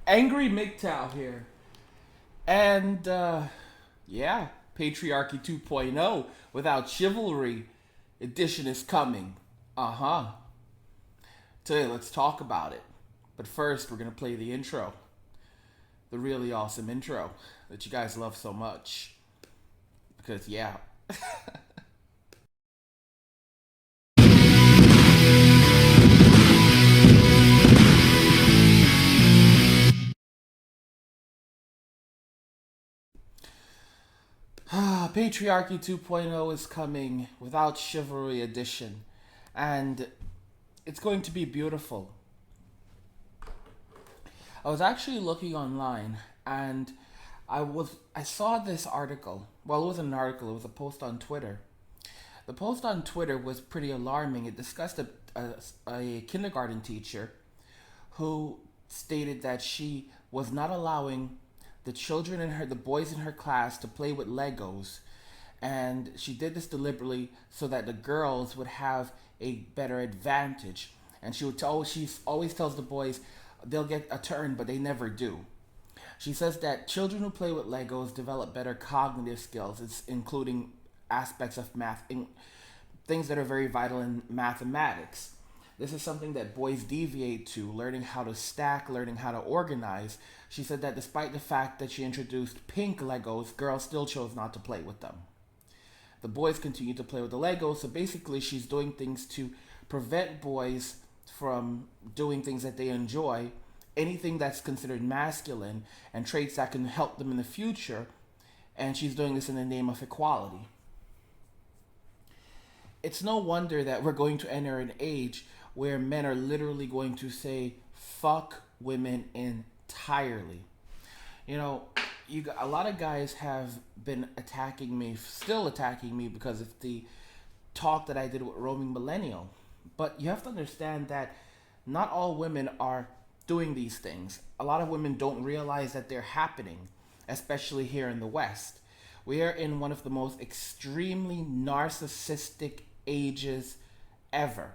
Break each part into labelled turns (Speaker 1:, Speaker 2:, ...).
Speaker 1: Angry MGTOW here. And, yeah, Patriarchy 2.0 without Chivalry Edition is coming. Uh huh. Today, let's talk about it. But first, we're going to play the intro. The really awesome intro that you guys love so much. Because, yeah. Patriarchy 2.0 is coming without Chivalry Edition. And it's going to be beautiful. I was actually looking online and I saw this article. Well, it wasn't an article, it was a post on Twitter. The post on Twitter was pretty alarming. It discussed a kindergarten teacher who stated that she was not allowing the boys in her class to play with Legos, and she did this deliberately so that the girls would have a better advantage. And she always tells the boys they'll get a turn, but they never do. She says that children who play with Legos develop better cognitive skills, including aspects of math, things that are very vital in mathematics. This is something that boys deviate to, learning how to stack, learning how to organize. She said that despite the fact that she introduced pink Legos, girls still chose not to play with them. The boys continue to play with the Legos, so basically she's doing things to prevent boys from doing things that they enjoy, anything that's considered masculine, and traits that can help them in the future, and she's doing this in the name of equality. It's no wonder that we're going to enter an age where men are literally going to say fuck women entirely. You know, a lot of guys have been attacking me, still attacking me because of the talk that I did with Roaming Millennial. But you have to understand that not all women are doing these things. A lot of women don't realize that they're happening, especially here in the West. We are in one of the most extremely narcissistic ages ever.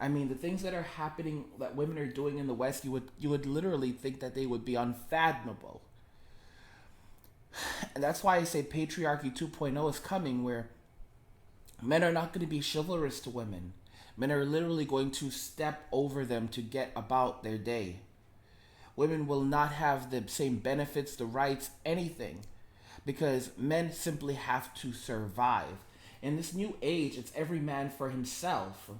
Speaker 1: I mean, the things that are happening that women are doing in the West, you would literally think that they would be unfathomable. And that's why I say patriarchy 2.0 is coming, where men are not going to be chivalrous to women. Men are literally going to step over them to get about their day. Women will not have the same benefits, the rights, anything, because men simply have to survive. In this new age, it's every man for himself.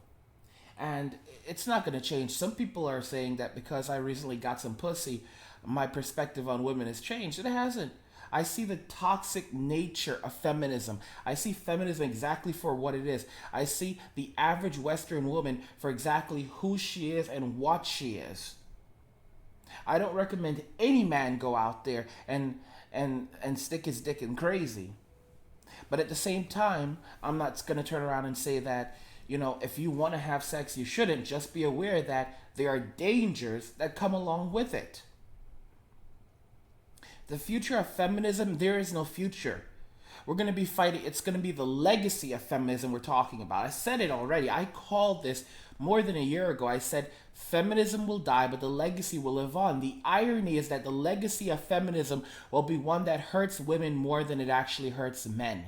Speaker 1: And it's not going to change. Some people are saying that because I recently got some pussy, my perspective on women has changed. It hasn't. I see the toxic nature of feminism. I see feminism exactly for what it is. I see the average Western woman for exactly who she is and what she is. I don't recommend any man go out there and stick his dick in crazy. But at the same time, I'm not going to turn around and say that, if you want to have sex, you shouldn't. Just be aware that there are dangers that come along with it. The future of feminism, there is no future. We're going to be fighting, it's going to be the legacy of feminism we're talking about. I said it already. I called this more than a year ago. I said feminism will die, but the legacy will live on. The irony is that the legacy of feminism will be one that hurts women more than it actually hurts men.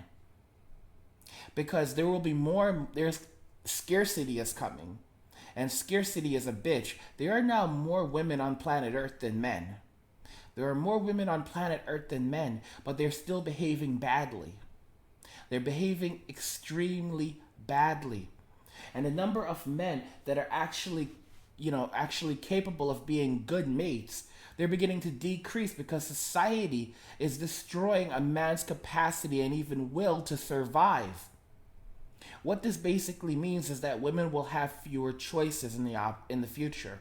Speaker 1: Because there will be more, there's scarcity is coming. And scarcity is a bitch. There are now more women on planet Earth than men. There are more women on planet Earth than men, but they're still behaving badly. They're behaving extremely badly. And the number of men that are actually capable of being good mates, they're beginning to decrease because society is destroying a man's capacity and even will to survive. What this basically means is that women will have fewer choices in the future.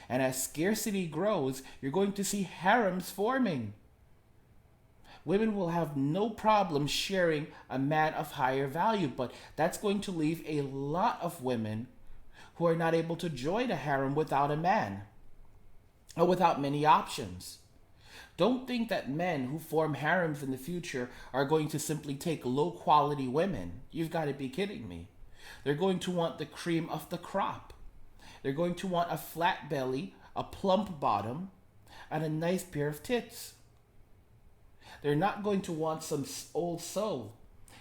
Speaker 1: And as scarcity grows, you're going to see harems forming. Women will have no problem sharing a man of higher value, but that's going to leave a lot of women who are not able to join a harem without a man or without many options. Don't think that men who form harems in the future are going to simply take low quality women. You've got to be kidding me. They're going to want the cream of the crop. They're going to want a flat belly, a plump bottom, and a nice pair of tits. They're not going to want some old soul.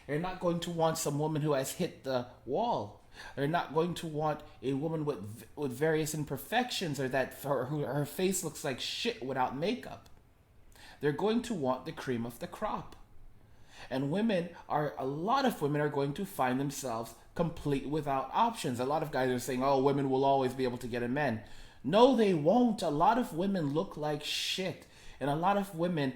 Speaker 1: They're not going to want some woman who has hit the wall. They're not going to want a woman with various imperfections or that her face looks like shit without makeup. They're going to want the cream of the crop. And a lot of women are going to find themselves complete without options. A lot of guys are saying, oh, women will always be able to get a man. No, they won't. A lot of women look like shit. And a lot of women,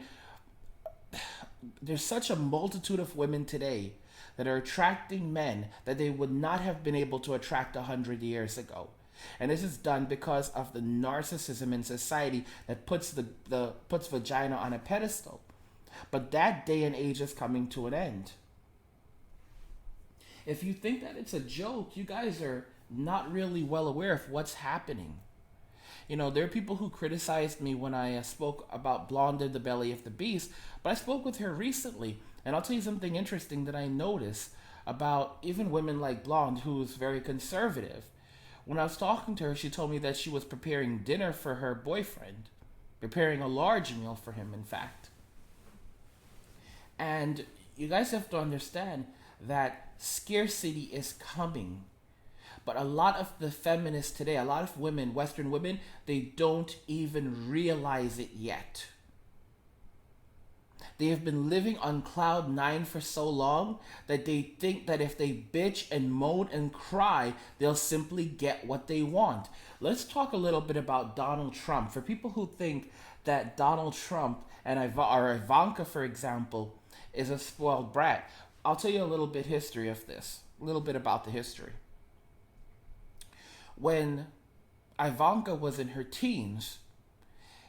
Speaker 1: there's such a multitude of women today that are attracting men that they would not have been able to attract 100 years ago. And this is done because of the narcissism in society that puts puts vagina on a pedestal. But that day and age is coming to an end. If you think that it's a joke, you guys are not really well aware of what's happening. You know, there are people who criticized me when I spoke about Blonde in the Belly of the Beast, but I spoke with her recently, and I'll tell you something interesting that I noticed about even women like Blonde, who's very conservative. When I was talking to her, she told me that she was preparing dinner for her boyfriend, preparing a large meal for him, in fact. And you guys have to understand that scarcity is coming. But a lot of the feminists today, a lot of women, Western women, they don't even realize it yet. They have been living on cloud nine for so long that they think that if they bitch and moan and cry, they'll simply get what they want. Let's talk a little bit about Donald Trump. For people who think that Donald Trump and Ivanka, for example, is a spoiled brat, I'll tell you a little bit history of this, a little bit about the history. When Ivanka was in her teens,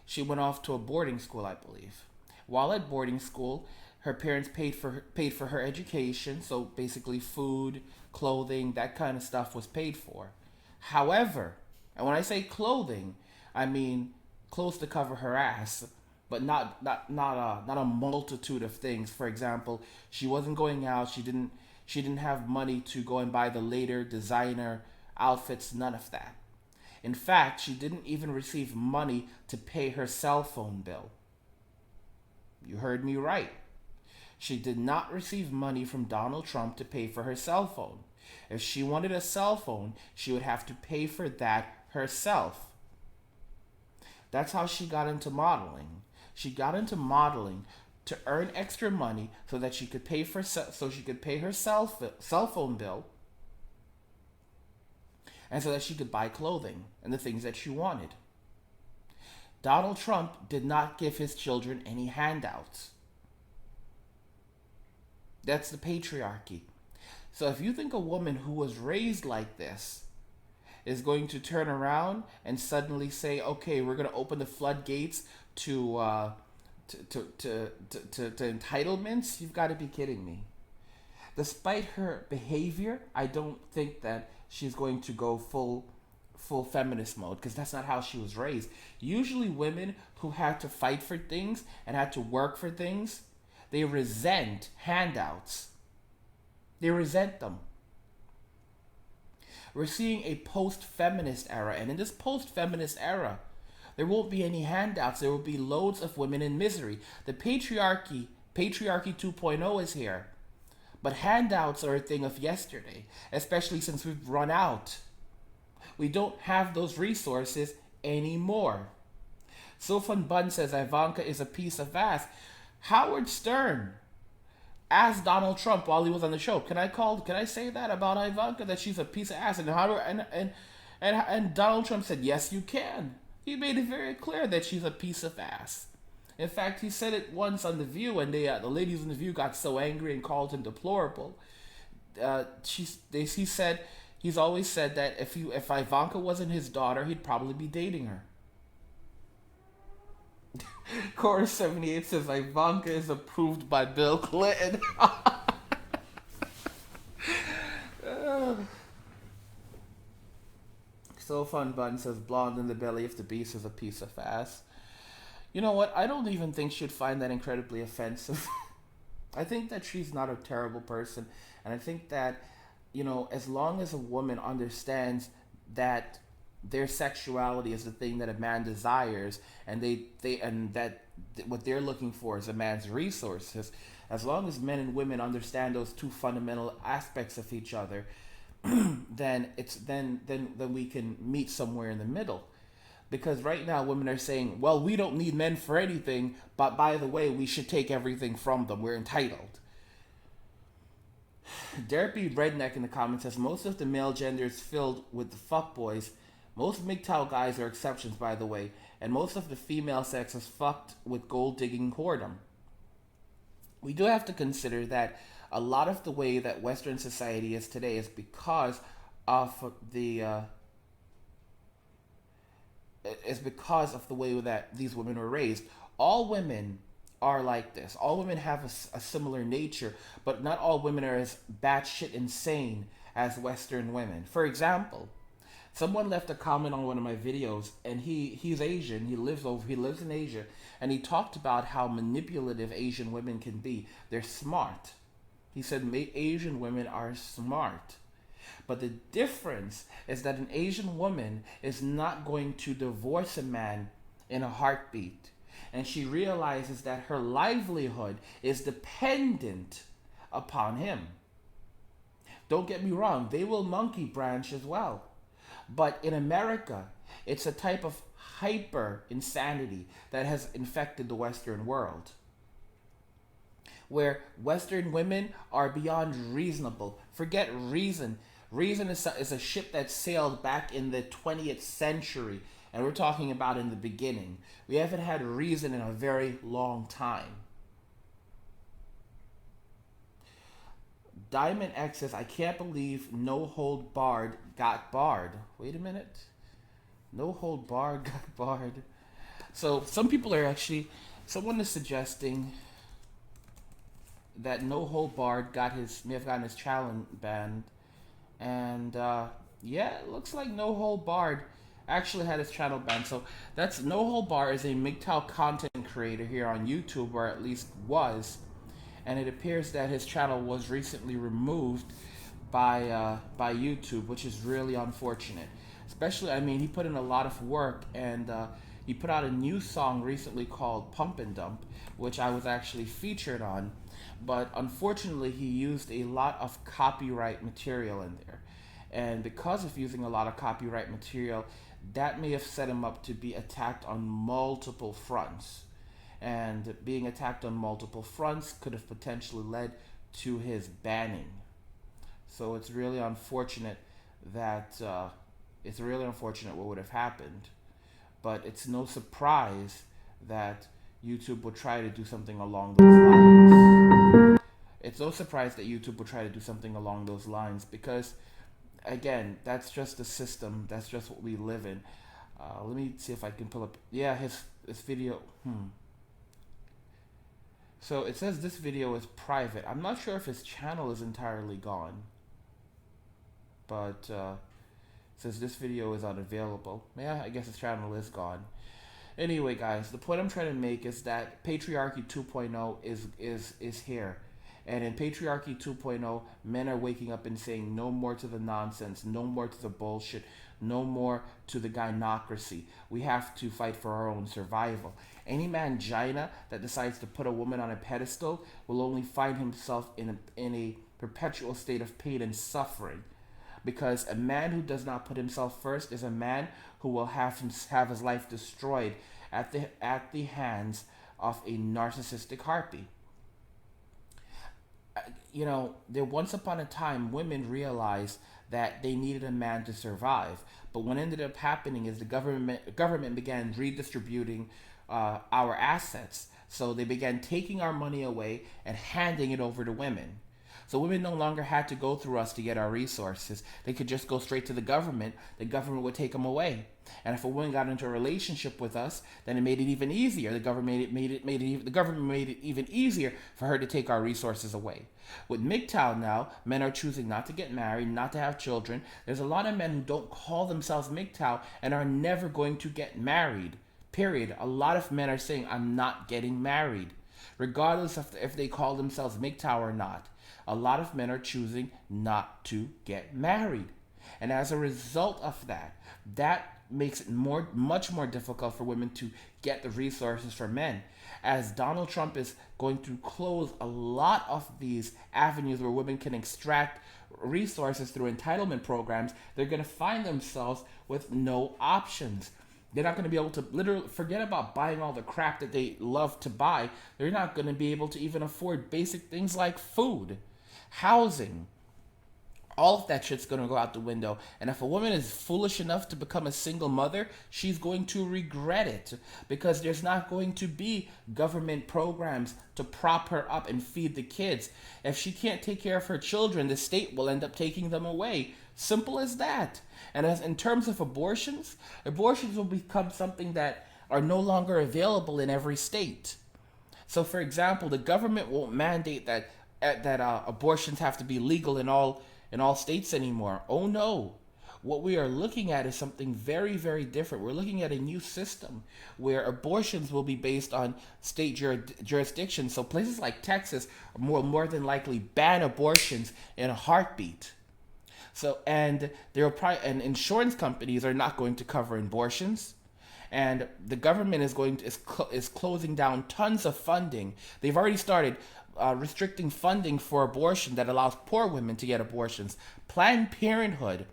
Speaker 1: she went off to a boarding school, I believe. While at boarding school, her parents paid for her education, so basically food, clothing, that kind of stuff was paid for. However, and when I say clothing, I mean clothes to cover her ass, but not a multitude of things. For example, she wasn't going out. She didn't have money to go and buy the later designer outfits. None of that. In fact, she didn't even receive money to pay her cell phone bill. You heard me right. She did not receive money from Donald Trump to pay for her cell phone. If she wanted a cell phone, she would have to pay for that herself. That's how she got into modeling. She got into modeling to earn extra money so that she could pay her cell phone bill, and so that she could buy clothing and the things that she wanted. Donald Trump did not give his children any handouts. That's the patriarchy. So if you think a woman who was raised like this is going to turn around and suddenly say, okay, we're going to open the floodgates to entitlements, you've got to be kidding me. Despite her behavior, I don't think that she's going to go full feminist mode, because that's not how she was raised. Usually women who had to fight for things and had to work for things, they resent handouts. They resent them. We're seeing a post-feminist era, and in this post-feminist era, there won't be any handouts. There will be loads of women in misery. The patriarchy 2.0 is here. But handouts are a thing of yesterday, especially since we've run out. We don't have those resources anymore. Sofan Bun says Ivanka is a piece of ass. Howard Stern asked Donald Trump while he was on the show, can I say that about Ivanka, that she's a piece of ass? And Donald Trump said, yes, you can. He made it very clear that she's a piece of ass. In fact, he said it once on The View, and the ladies on The View got so angry and called him deplorable. He's always said that if Ivanka wasn't his daughter, he'd probably be dating her. Chorus 78 says Ivanka is approved by Bill Clinton. So Fun Bun says Blonde in the Belly of the Beast is a piece of ass. You know what? I don't even think she'd find that incredibly offensive. I think that she's not a terrible person. And I think that, as long as a woman understands that their sexuality is the thing that a man desires, and what they're looking for is a man's resources. As long as men and women understand those two fundamental aspects of each other, then we can meet somewhere in the middle. Because right now women are saying, well, we don't need men for anything, but by the way, we should take everything from them. We're entitled. Derpy Redneck in the comments says most of the male gender is filled with the fuckboys. Most MGTOW guys are exceptions, by the way, and most of the female sex is fucked with gold digging whoredom. We do have to consider that a lot of the way that Western society is today is because of the way that these women were raised. All women are like this. All women have a similar nature, but not all women are as batshit insane as Western women. For example, someone left a comment on one of my videos, and he's Asian. He lives in Asia, and he talked about how manipulative Asian women can be. They're smart. He said Asian women are smart. But the difference is that an Asian woman is not going to divorce a man in a heartbeat. And she realizes that her livelihood is dependent upon him. Don't get me wrong, they will monkey branch as well. But in America, it's a type of hyper insanity that has infected the Western world, where Western women are beyond reasonable. Forget reason. Reason is a ship that sailed back in the 20th century, and we're talking about in the beginning. We haven't had reason in a very long time. Diamond X says, I can't believe No Hold Barred got barred. Wait a minute. No Hold Barred got barred. So some people are actually, someone is suggesting that No Hold Barred may have gotten his challenge banned. And yeah, it looks like No Hold Barred actually had his channel banned. So that's No Hold Barred is a MGTOW content creator here on YouTube, or at least was. And it appears that his channel was recently removed by YouTube, which is really unfortunate. Especially, I mean, he put in a lot of work, and he put out a new song recently called Pump and Dump, which I was actually featured on. But unfortunately, he used a lot of copyright material in there. And because of using a lot of copyright material, that may have set him up to be attacked on multiple fronts. And being attacked on multiple fronts could have potentially led to his banning. So it's really unfortunate what would have happened. But it's no surprise that YouTube would try to do something along those lines. It's no surprise that YouTube would try to do something along those lines because, again, that's just the system. That's just what we live in. Let me see if I can pull up. Yeah, his video. So it says this video is private. I'm not sure if his channel is entirely gone. But it says this video is unavailable. Yeah, I guess his channel is gone. Anyway, guys, the point I'm trying to make is that patriarchy 2.0 is here. And in patriarchy 2.0, men are waking up and saying no more to the nonsense, no more to the bullshit, no more to the gynocracy. We have to fight for our own survival. Any mangina that decides to put a woman on a pedestal will only find himself in a perpetual state of pain and suffering. Because a man who does not put himself first is a man who will have his life destroyed at the hands of a narcissistic harpy. You know, once upon a time, women realized that they needed a man to survive. But what ended up happening is the government began redistributing our assets. So they began taking our money away and handing it over to women. So women no longer had to go through us to get our resources. They could just go straight to the government. The government would take them away. And if a woman got into a relationship with us, then it made it even easier. The government made it even easier for her to take our resources away. With MGTOW now, men are choosing not to get married, not to have children. There's a lot of men who don't call themselves MGTOW and are never going to get married. Period. A lot of men are saying, I'm not getting married, regardless of if they call themselves MGTOW or not. A lot of men are choosing not to get married. And as a result of that, that makes it much more difficult for women to get the resources for men. As Donald Trump is going to close a lot of these avenues where women can extract resources through entitlement programs, they're going to find themselves with no options. They're not going to be able to literally forget about buying all the crap that they love to buy. They're not going to be able to even afford basic things like food, housing. All of that shit's going to go out the window. And if a woman is foolish enough to become a single mother, she's going to regret it, because there's not going to be government programs to prop her up and feed the kids. If she can't take care of her children, the state will end up taking them away. Simple as that. And as in terms of abortions, abortions will become something that are no longer available in every state. So, for example, the government won't mandate that abortions have to be legal in all states anymore. Oh no. What we are looking at is something very, very different. We're looking at a new system where abortions will be based on state jurisdiction. So places like Texas will more than likely ban abortions in a heartbeat. So, and and insurance companies are not going to cover abortions. And the government is closing down tons of funding. They've already started restricting funding for abortion that allows poor women to get abortions. Planned Parenthood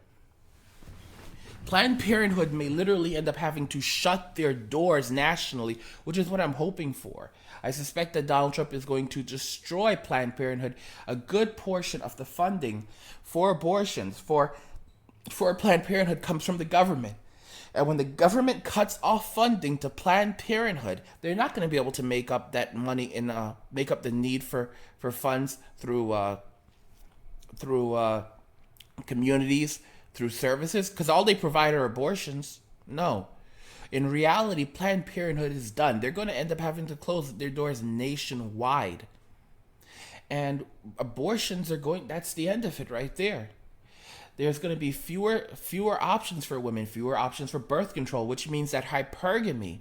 Speaker 1: may literally end up having to shut their doors nationally, which is what I'm hoping for. I suspect that Donald Trump is going to destroy Planned Parenthood. A good portion of the funding for abortions, for Planned Parenthood, comes from the government. And when the government cuts off funding to Planned Parenthood, they're not going to be able to make up that money make up the need for funds through communities, through services, because all they provide are abortions. No. In reality, Planned Parenthood is done. They're going to end up having to close their doors nationwide. And abortions that's the end of it right there. There's going to be fewer options for women, fewer options for birth control, which means that hypergamy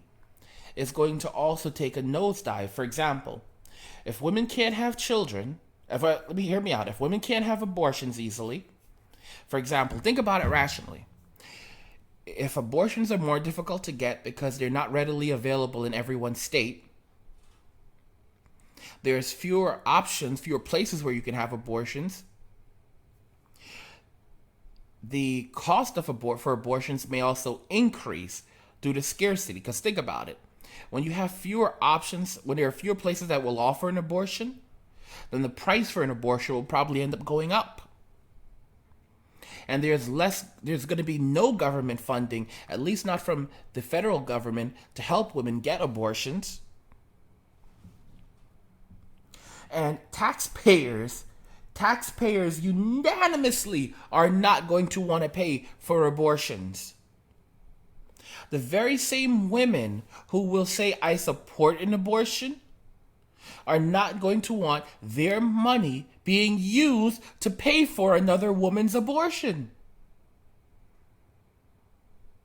Speaker 1: is going to also take a nosedive. For example, if women can't have children, hear me out. If women can't have abortions easily, for example, think about it rationally. If abortions are more difficult to get because they're not readily available in every one state, there's fewer options, fewer places where you can have abortions. The cost for abortions may also increase due to scarcity. Because think about it. When you have fewer options, when there are fewer places that will offer an abortion, then the price for an abortion will probably end up going up. And there's going to be no government funding, at least not from the federal government, to help women get abortions. And taxpayers unanimously are not going to want to pay for abortions. The very same women who will say, I support an abortion, are not going to want their money being used to pay for another woman's abortion.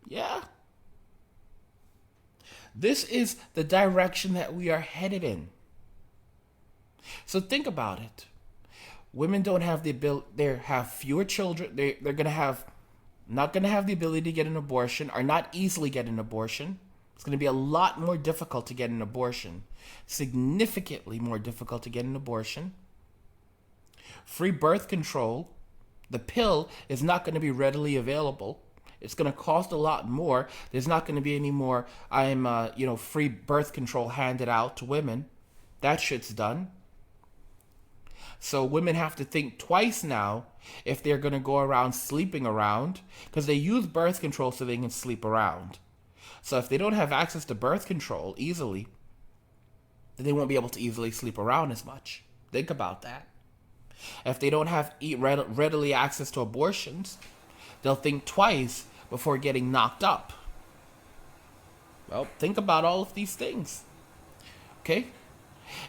Speaker 1: Yeah. This is the direction that we are headed in. So think about it. Women don't have the ability, they have fewer children, they're not going to have the ability to get an abortion, or not easily get an abortion. It's going to be a lot more difficult to get an abortion. Significantly more difficult to get an abortion. Free birth control, the pill, is not going to be readily available. It's going to cost a lot more. There's not going to be any more free birth control handed out to women. That shit's done. So women have to think twice now if they're going to go around sleeping around, because they use birth control so they can sleep around. So if they don't have access to birth control easily, then they won't be able to easily sleep around as much. Think about that. If they don't have readily access to abortions, they'll think twice before getting knocked up. Well, think about all of these things. Okay?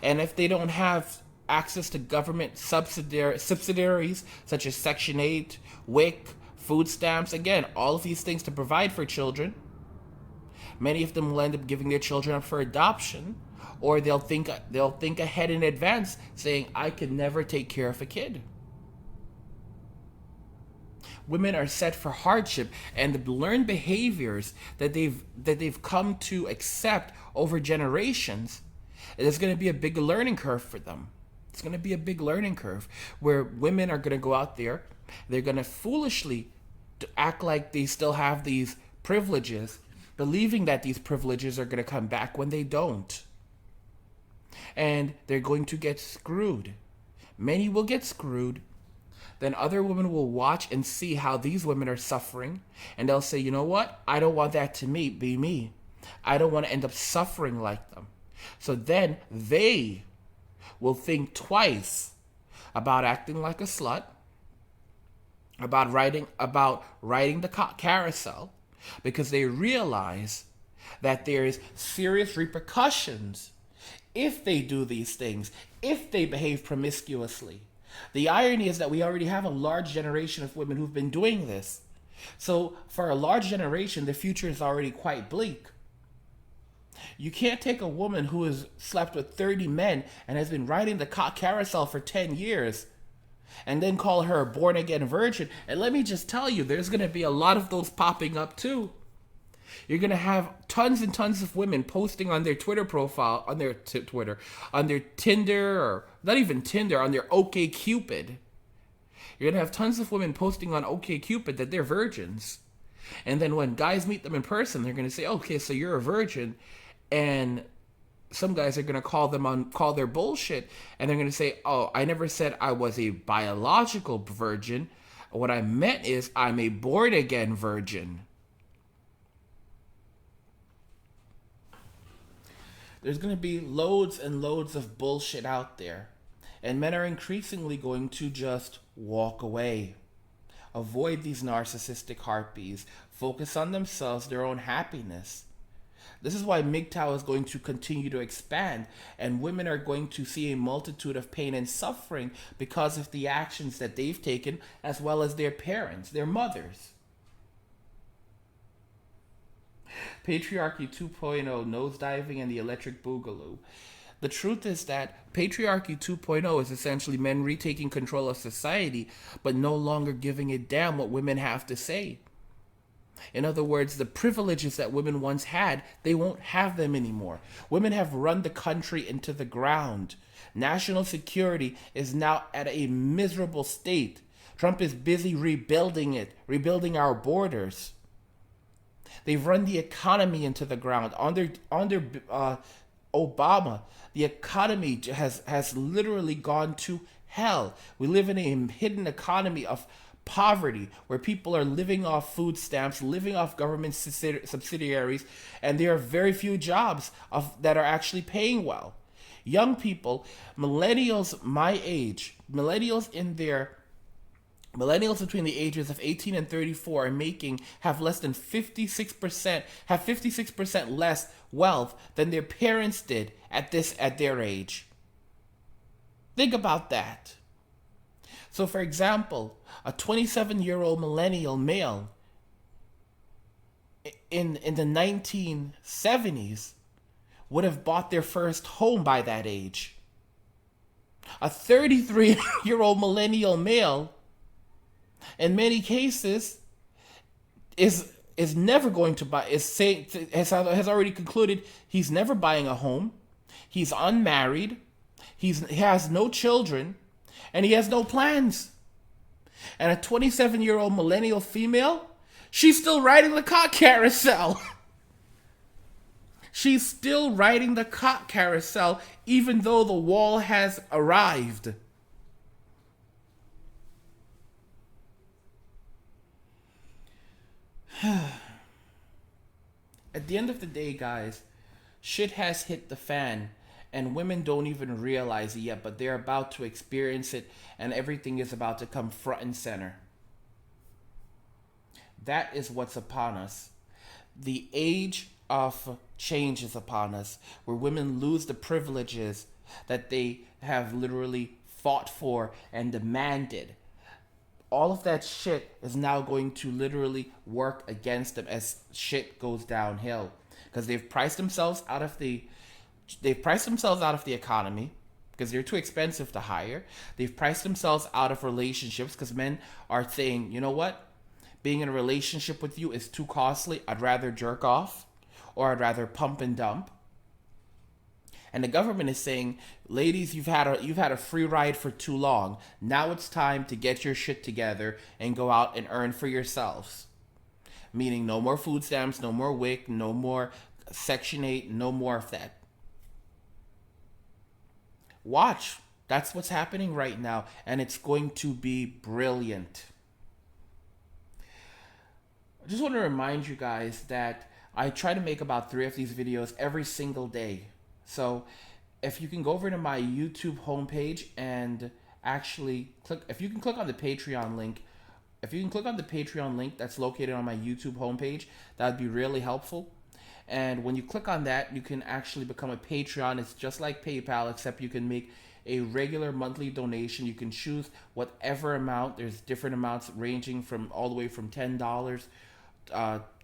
Speaker 1: And if they don't have access to government subsidiaries such as Section 8, WIC, food stamps, again, all of these things to provide for children, many of them will end up giving their children up for adoption, or they'll think ahead in advance, saying, I could never take care of a kid. Women are set for hardship, and the learned behaviors that they've come to accept over generations, there's going to be a big learning curve for them. It's going to be a big learning curve where women are going to go out there, they're going to foolishly act like they still have these privileges, believing that these privileges are going to come back when they don't. And they're going to get screwed. Many will get screwed. Then other women will watch and see how these women are suffering, and they'll say, you know what? I don't want that to be me. I don't want to end up suffering like them. So then they will think twice about acting like a slut, about riding the carousel, because they realize that there is serious repercussions if they do these things, if they behave promiscuously. The irony is that we already have a large generation of women who've been doing this. So for a large generation, the future is already quite bleak. You can't take a woman who has slept with 30 men and has been riding the carousel for 10 years and then call her a born-again virgin. And let me just tell you, there's going to be a lot of those popping up too. You're going to have tons and tons of women posting on their Twitter profile, on their Twitter, on their Tinder, or not even Tinder, on their OkCupid. You're going to have tons of women posting on OkCupid that they're virgins. And then when guys meet them in person, they're going to say, okay, so you're a virgin. And some guys are going to call their bullshit. And they're going to say, oh, I never said I was a biological virgin. What I meant is I'm a born-again virgin. There's going to be loads and loads of bullshit out there. And men are increasingly going to just walk away. Avoid these narcissistic harpies. Focus on themselves, their own happiness. This is why MGTOW is going to continue to expand, and women are going to see a multitude of pain and suffering because of the actions that they've taken, as well as their parents, their mothers. Patriarchy 2.0, nosediving, and the electric boogaloo. The truth is that patriarchy 2.0 is essentially men retaking control of society, but no longer giving a damn what women have to say. In other words, the privileges that women once had, they won't have them anymore. Women have run the country into the ground. National security is now at a miserable state. Trump is busy rebuilding rebuilding our borders. They've run the economy into the ground. Under Obama, the economy has literally gone to hell. We live in a hidden economy of poverty where people are living off food stamps, living off government subsidiaries, and there are very few jobs that are actually paying well. Young people, millennials my age, millennials between the ages of 18 and 34 have less than 56% less wealth than their parents did at their age. Think about that. So for example, a 27-year-old millennial male in the 1970s would have bought their first home by that age. A 33-year-old millennial male, in many cases, is never going to buy. Has already concluded he's never buying a home. He's unmarried. He has no children, and he has no plans. And a 27-year-old millennial female, she's still riding the cock carousel. She's still riding the cock carousel, even though the wall has arrived. At the end of the day, guys, shit has hit the fan, and women don't even realize it yet, but they're about to experience it, and everything is about to come front and center. That is what's upon us. The age of change is upon us, where women lose the privileges that they have literally fought for and demanded. All of that shit is now going to literally work against them as shit goes downhill, because they've priced themselves out of the economy because they're too expensive to hire. They've priced themselves out of relationships because men are saying, you know what? being in a relationship with you is too costly. I'd rather jerk off, or I'd rather pump and dump. And the government is saying, ladies, you've had a free ride for too long. Now it's time to get your shit together and go out and earn for yourselves. Meaning no more food stamps, no more WIC, no more Section 8, no more of that. Watch. That's what's happening right now, and it's going to be brilliant. I just want to remind you guys that I try to make about 3 of these videos every single day. So if you can go over to my YouTube homepage and actually if you can click on the Patreon link, that's located on my YouTube homepage, that would be really helpful. And when you click on that, you can actually become a Patreon. It's just like PayPal, except you can make a regular monthly donation. You can choose whatever amount. There's different amounts ranging from all the way from $10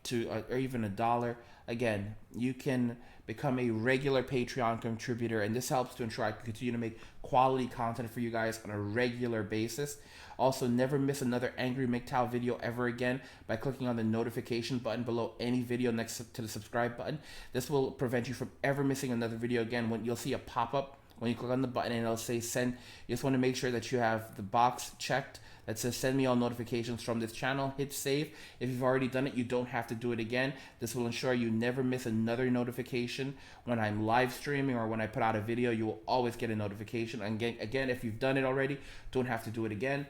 Speaker 1: to or even $1. Again, you can become a regular Patreon contributor, and this helps to ensure I can continue to make quality content for you guys on a regular basis. Also, never miss another Angry MGTOW video ever again by clicking on the notification button below any video next to the subscribe button. This will prevent you from ever missing another video again. When you'll see a pop-up when you click on the button, and it'll say send. You just want to make sure that you have the box checked that says send me all notifications from this channel. Hit save. If you've already done it, you don't have to do it again. This will ensure you never miss another notification when I'm live streaming or when I put out a video. You will always get a notification. And again, if you've done it already, don't have to do it again.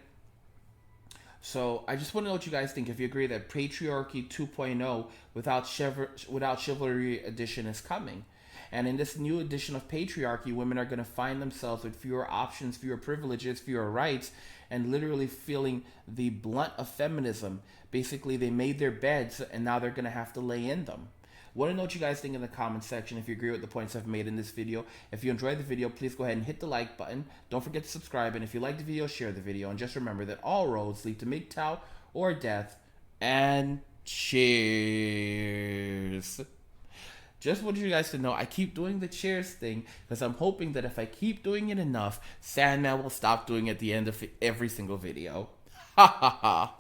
Speaker 1: So I just want to know what you guys think. If you agree that patriarchy 2.0 without Chivalry Edition is coming. And in this new edition of patriarchy, women are going to find themselves with fewer options, fewer privileges, fewer rights, and literally feeling the blunt of feminism. Basically, they made their beds, and now they're going to have to lay in them. Want to know what you guys think in the comment section if you agree with the points I've made in this video. If you enjoyed the video, please go ahead and hit the like button. Don't forget to subscribe, and if you like the video, share the video. And just remember that all roads lead to MGTOW or death. And cheers. Just want you guys to know I keep doing the cheers thing because I'm hoping that if I keep doing it enough, Sandman will stop doing it at the end of every single video. Ha ha ha.